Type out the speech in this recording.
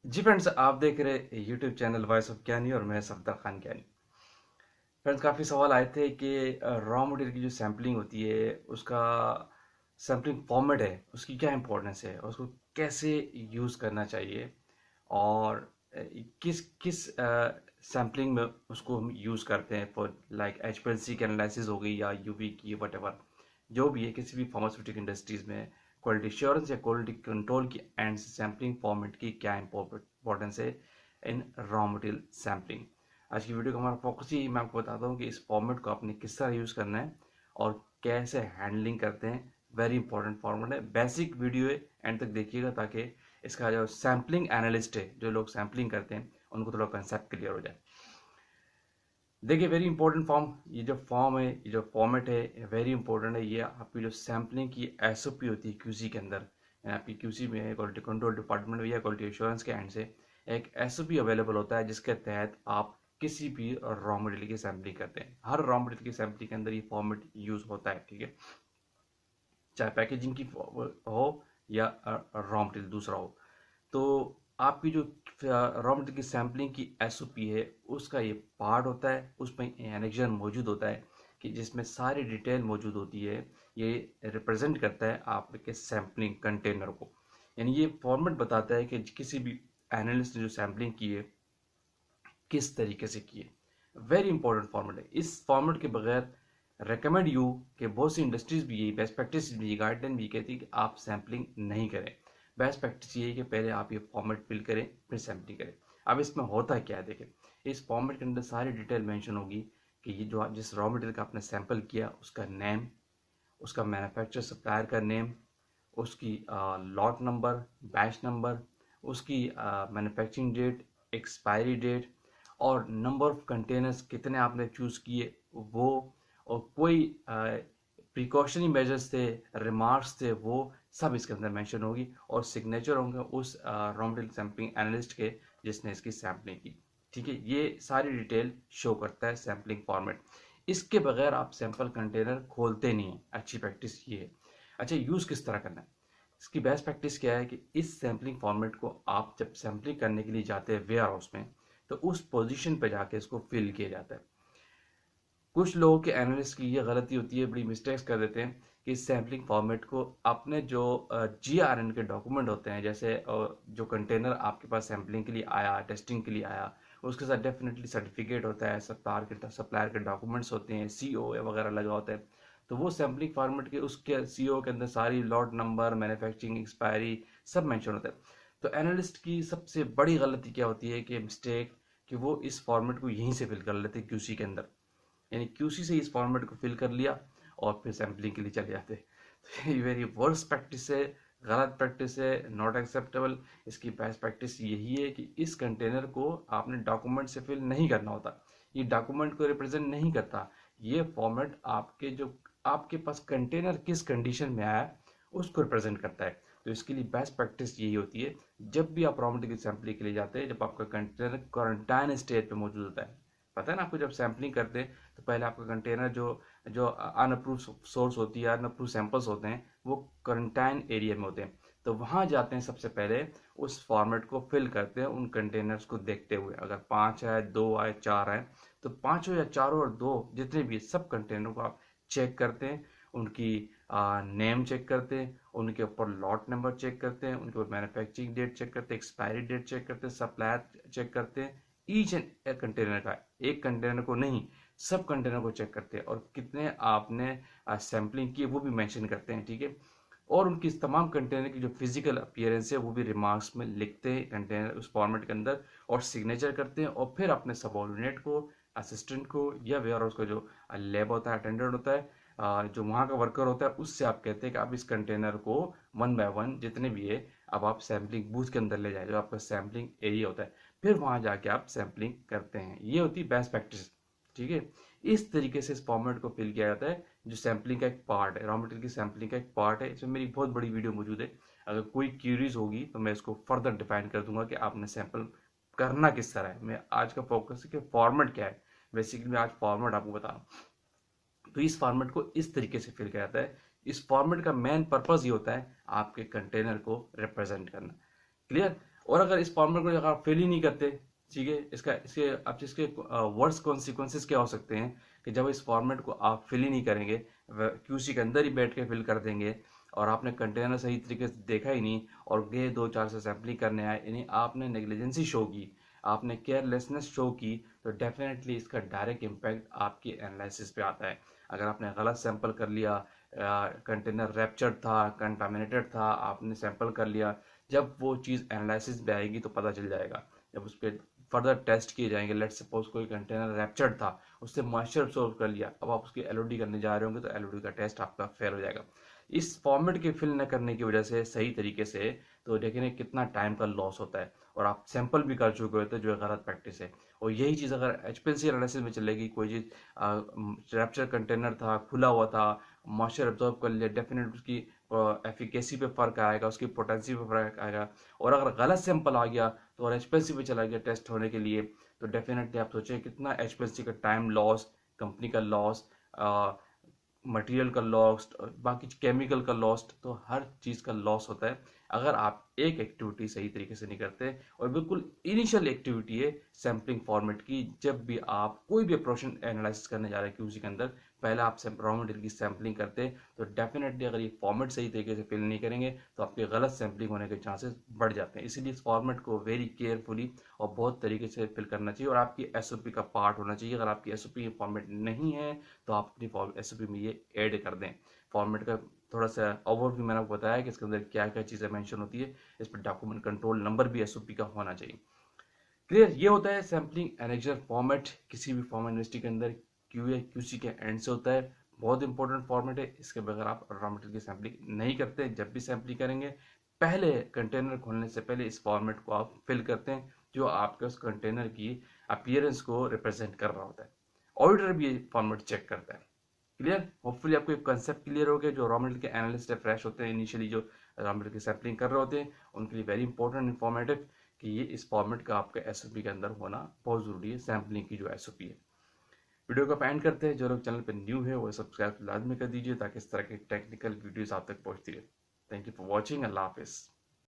जी friends, आप देख रहे यूट्यूब चैनल वॉइस ऑफ ज्ञानी और मैं सफदर खान ज्ञानी। फ्रेंड्स, काफ़ी सवाल आए थे कि रॉ मटेरियल की जो सैम्पलिंग होती है उसका सैम्पलिंग फॉर्मेट है, उसकी क्या इंपॉर्टेंस है और उसको कैसे यूज़ करना चाहिए और किस किस सैम्पलिंग में उसको हम यूज़ करते हैं फॉर लाइक एचपीएलसी की एनालिसिस हो गई या यूवी की वट जो भी है किसी भी फार्मास्यूटिकल इंडस्ट्रीज में क्वालिटी श्योरेंस या क्वालिटी कंट्रोल की एंड सैम्पलिंग फॉर्मेट की क्या इंपॉर्टेंस है इन रॉ मटेरियल सैम्पलिंग। आज की वीडियो का हमारा फोकस ही मैं आपको बताता हूँ कि इस फॉर्मेट को आपने किस तरह यूज़ करना है और कैसे हैंडलिंग करते हैं। वेरी इंपॉर्टेंट फॉर्मेट है, बेसिक वीडियो है, एंड तक देखिएगा ताकि इसका जो सैम्पलिंग एनालिस्ट है, जो लोग सैम्पलिंग करते हैं, उनको थोड़ा कंसेप्ट क्लियर हो जाए। देखिए, वेरी इंपॉर्टेंट फॉर्म, ये जो फॉर्म है, ये जो फॉर्मेट है, वेरी इंपॉर्टेंट है। ये आपकी जो सैम्पलिंग की एसओपी होती है क्यूसी के अंदर, आपकी क्यूसी में क्वालिटी कंट्रोल डिपार्टमेंट में या क्वालिटी एश्योरेंस के एंड से एक एसओपी अवेलेबल होता है जिसके तहत आप किसी भी रॉ मटेरियल की सैम्पलिंग करते हैं। हर रॉ मटेरियल की सैम्पलिंग के अंदर ये फॉर्मेट यूज होता है, ठीक है, चाहे पैकेजिंग की हो या रॉ मटेरियल दूसरा हो। तो आपकी जो रॉ मटेरियल की सैम्पलिंग की एसओपी है उसका ये पार्ट होता है, उसमें एनेक्जर मौजूद होता है कि जिसमें सारी डिटेल मौजूद होती है। ये रिप्रेजेंट करता है आपके सैम्पलिंग कंटेनर को, यानी ये फॉर्मेट बताता है कि किसी भी एनालिस्ट ने जो सैम्पलिंग की है किस तरीके से की है। वेरी इंपॉर्टेंट फॉर्मेट है। इस फॉर्मेट के बगैर रेकमेंड यू कि बहुत सी इंडस्ट्रीज भी यही बेस्ट प्रैक्टिस भी गाइडलाइन भी कहती है कि आप सैम्पलिंग नहीं करें। बेस्ट प्रैक्टिस ये है कि पहले आप ये फॉर्मेट फिल करें फिर सैम्पलिंग करें। अब इसमें होता क्या है, देखें, इस फॉर्मेट के अंदर सारी डिटेल मेंशन होगी कि ये जो जिस रॉ मटेरियल का आपने सैंपल किया उसका नेम, उसका मैन्युफैक्चर सप्लायर का नेम, उसकी लॉट नंबर, बैच नंबर, उसकी मैन्युफैक्चरिंग डेट, एक्सपायरी डेट और नंबर ऑफ कंटेनर्स कितने आपने चूज़ किए वो, और कोई प्रिकॉशनरी मेजर्स थे, रिमार्क्स थे, वो सब इसके अंदर मेंशन होगी और सिग्नेचर होंगे उस रॉ मटेरियल सैम्पलिंग एनालिस्ट के जिसने इसकी सैम्पलिंग की। ठीक है, ये सारी डिटेल शो करता है सैम्पलिंग फॉर्मेट। इसके बगैर आप सैंपल कंटेनर खोलते नहीं हैं। अच्छी प्रैक्टिस ये है। अच्छा, यूज़ किस तरह करना है, इसकी बेस्ट प्रैक्टिस क्या है कि इस सैम्पलिंग फॉर्मेट को आप जब सैम्पलिंग करने के लिए जाते हैं वेयर हाउस में तो उस पोजीशन पे जाके इसको फिल किया जाता है। कुछ लोगों के एनालिस्ट की ये गलती होती है, बड़ी मिस्टेक्स कर देते हैं कि इस सैम्पलिंग फॉर्मेट को अपने जो GRN के डॉक्यूमेंट होते हैं, जैसे जो कंटेनर आपके पास सैम्पलिंग के लिए आया, टेस्टिंग के लिए आया, उसके साथ डेफिनेटली सर्टिफिकेट होता है, सप्लायर के डॉक्यूमेंट्स होते हैं, CO वगैरह लगा होता है। तो वो सैम्पलिंग फॉर्मेट के उसके CO के अंदर सारी लॉट नंबर, मैन्युफैक्चरिंग एक्सपायरी सब मेंशन होता है। तो एनालिस्ट की सबसे बड़ी गलती क्या होती है कि मिस्टेक, कि वो इस फॉर्मेट को यहीं से फिल कर लेते हैं QC के अंदर, यानी QC से इस फॉर्मेट को फिल कर लिया और फिर सैम्पलिंग के लिए चले जाते। तो ये वेरी वर्स्ट प्रैक्टिस है, गलत प्रैक्टिस है, नॉट एक्सेप्टेबल। इसकी बेस्ट प्रैक्टिस यही है कि इस कंटेनर को आपने डॉक्यूमेंट से फिल नहीं करना होता, ये डॉक्यूमेंट को रिप्रेजेंट नहीं करता। ये फॉर्मेट आपके जो आपके पास कंटेनर किस कंडीशन में आया है उसको रिप्रेजेंट करता है। तो इसके लिए बेस्ट प्रैक्टिस यही होती है, जब भी आप रॉ मटेरियल की सैम्पलिंग के लिए जाते हैं, जब आपका कंटेनर क्वारंटाइन स्टेज पे मौजूद होता है। पता है ना आपको, जब सैम्पलिंग करते हैं तो पहले आपका कंटेनर जो जो अनअप्रूव सोर्स होती है, अनअप्रूव सैंपल्स होते हैं, वो क्वारंटाइन एरिया में होते हैं। तो वहाँ जाते हैं, सबसे पहले उस फॉर्मेट को फिल करते हैं उन कंटेनर्स को देखते हुए। अगर 5 है, 2 आए, 4 आए, तो पाँचों या चारों और दो जितने भी सब कंटेनर को आप चेक करते हैं, उनकी नेम चेक करते हैं, उनके ऊपर लॉट नंबर चेक करते हैं, उनके ऊपर मैन्युफैक्चरिंग डेट चेक करते हैं, एक्सपायरी डेट चेक करते हैं, सप्लायर चेक करते हैं। ईच एंड कंटेनर का, एक कंटेनर को नहीं, सब कंटेनर को चेक करते हैं और कितने आपने सैम्पलिंग की वो भी मेंशन करते हैं, ठीक है। और उनकी इस तमाम कंटेनर की जो फिजिकल अपीयरेंस है वो भी रिमार्क्स में लिखते हैं कंटेनर उस फॉर्मेट के अंदर और सिग्नेचर करते हैं, और फिर अपने सबऑर्डिनेट को, असिस्टेंट को या वेयर हाउस का जो लेब होता है, अटेंडेंट होता है, जो वहाँ का वर्कर होता है, उससे आप कहते हैं कि आप इस कंटेनर को 1 बाय 1 जितने भी है अब आप सैम्पलिंग बूथ के अंदर ले जाए, जो आपका सैम्पलिंग एरिया होता है, फिर वहाँ जाके आप सैम्पलिंग करते हैं। ये होती है बेस्ट प्रैक्टिस, ठीक है। इस तरीके से इस फॉर्मेट को फिल किया जाता है, जो सैम्पलिंग का एक पार्ट है, रॉ मटेरियल की सैम्पलिंग का एक पार्ट है। इसमें मेरी बहुत बड़ी वीडियो मौजूद है, अगर कोई क्यूरीज होगी तो मैं इसको फर्दर डिफाइन कर दूंगा कि आपने सैंपल करना किस तरह है। मैं आज का फोकस है कि फॉर्मेट क्या है, बेसिकली मैं आज फॉर्मेट आपको बता रहा हूँ। तो इस फॉर्मेट को इस तरीके से फिल किया जाता है। इस फॉर्मेट का मेन पर्पज ये होता है आपके कंटेनर को रिप्रेजेंट करना। क्लियर। और अगर इस फॉर्मेट को अगर आप फिल ही नहीं करते, ठीक है, इसके वर्स कॉन्सिक्वेंसेस क्या हो सकते हैं कि जब इस फॉर्मेट को आप फिल ही नहीं करेंगे, क्यूसी के अंदर ही बैठ के फिल कर देंगे, और आपने कंटेनर सही तरीके से देखा ही नहीं और गए 2-4 से सैम्पलिंग करने आए, यानी आपने नेग्लिजेंसी शो की, आपने केयरलेसनेस शो की, तो डेफिनेटली इसका डायरेक्ट इम्पैक्ट आपकी एनालिसिस पे आता है। अगर आपने गलत सैंपल कर लिया, कंटेनर रैप्चर्ड था, कंटामिनेटेड था, आपने सैंपल कर लिया, जब वो चीज़ एनालिसिस में आएगी तो पता चल जाएगा। जब उस पर फर्दर टेस्ट किए जाएंगे, लेट्स सपोज कोई कंटेनर रैप्चर्ड था, उससे मॉइस्चर अब्सॉर्ब कर लिया, अब आप उसकी एलओडी करने जा रहे होंगे तो एलओडी का टेस्ट आपका फेल हो जाएगा। इस फॉर्मेट के फिल न करने की वजह से सही तरीके से, तो देखें कितना टाइम का लॉस होता है, और आप सैंपल भी कर चुके होते हैं, जो गलत प्रैक्टिस है। और यही चीज़ अगर एचपीएलसी एनालिसिस में चलेगी, कोई चीज़ रैप्चर कंटेनर था, खुला हुआ था, मॉइस्चर एब्जॉर्ब कर लिया, डेफिनेट उसकी एफिकेसी पे फर्क आएगा, उसकी पोटेंसी पे फर्क आएगा। और अगर गलत सैंपल आ गया तो और एचपीएलसी पे चला गया टेस्ट होने के लिए, तो डेफिनेटली आप सोचें कितना एचपीएलसी का टाइम लॉस, कंपनी का लॉस, मटेरियल का लॉस्ट, बाकी केमिकल का लॉस्ट, तो हर चीज़ का लॉस होता है अगर आप एक एक्टिविटी सही तरीके से नहीं करते। और बिल्कुल इनिशियल एक्टिविटी है सैम्पलिंग फॉर्मेट की। जब भी आप कोई भी अप्रोच एनालिसिस करने जा रहे हैं क्यूसी के अंदर, पहले आप रॉ मटेरियल की सैम्पलिंग करते हैं, तो डेफिनेटली अगर ये फॉर्मेट सही तरीके से फिल नहीं करेंगे तो आपके गलत सैम्पलिंग होने के चांसेस बढ़ जाते हैं। इसीलिए इस फॉर्मेट को वेरी केयरफुली और बहुत तरीके से फिल करना चाहिए, और आपकी एसओपी का पार्ट होना चाहिए। अगर आपकी एसओपी फॉर्मेट नहीं है तो आप अपनी एसओपी में ये ऐड कर दें। फॉर्मेट का थोड़ा सा ओवरव्यू मैंने आपको बताया कि इसके अंदर क्या क्या चीज़ें मेंशन होती है, इस पर डॉक्यूमेंट कंट्रोल नंबर भी एसओपी का होना चाहिए। क्लियर, ये होता है सैम्पलिंग एनेक्जर फॉर्मेट किसी भी फॉर्म यूनिवर्सिटी के अंदर, क्यूए क्यूसी के एंड से होता है। बहुत इंपॉर्टेंट फॉर्मेट है, इसके बगैर आप रॉ मटेरियल की सैम्पलिंग नहीं करते। जब भी सैम्पलिंग करेंगे, पहले कंटेनर खोलने से पहले इस फॉर्मेट को आप फिल करते हैं, जो आपके उस कंटेनर की अपीयरेंस को रिप्रेजेंट कर रहा होता है। ऑडिटर भी ये फॉर्मेट चेक करता है। क्लियर, होपफुली आपको एक कंसेप्ट क्लियर हो गया। जो रॉ मटेरियल के एनालिस्ट है, फ्रेश होते हैं, इनिशियली जो रॉ मटेरियल की सैम्पलिंग कर रहे होते हैं, उनके लिए वेरी इंपॉर्टेंट इन्फॉर्मेटिव कि ये इस फॉर्मेट का आपका एसओपी के अंदर होना बहुत ज़रूरी है, सैम्पलिंग की जो एसओपी है। वीडियो को एंड करते हैं। जो लोग चैनल पर न्यू है वो सब्सक्राइब लाजमी कर दीजिए ताकि इस तरह की टेक्निकल वीडियोस आप तक पहुंचती रहे। Thank you for watching. अल्लाह हाफिज़।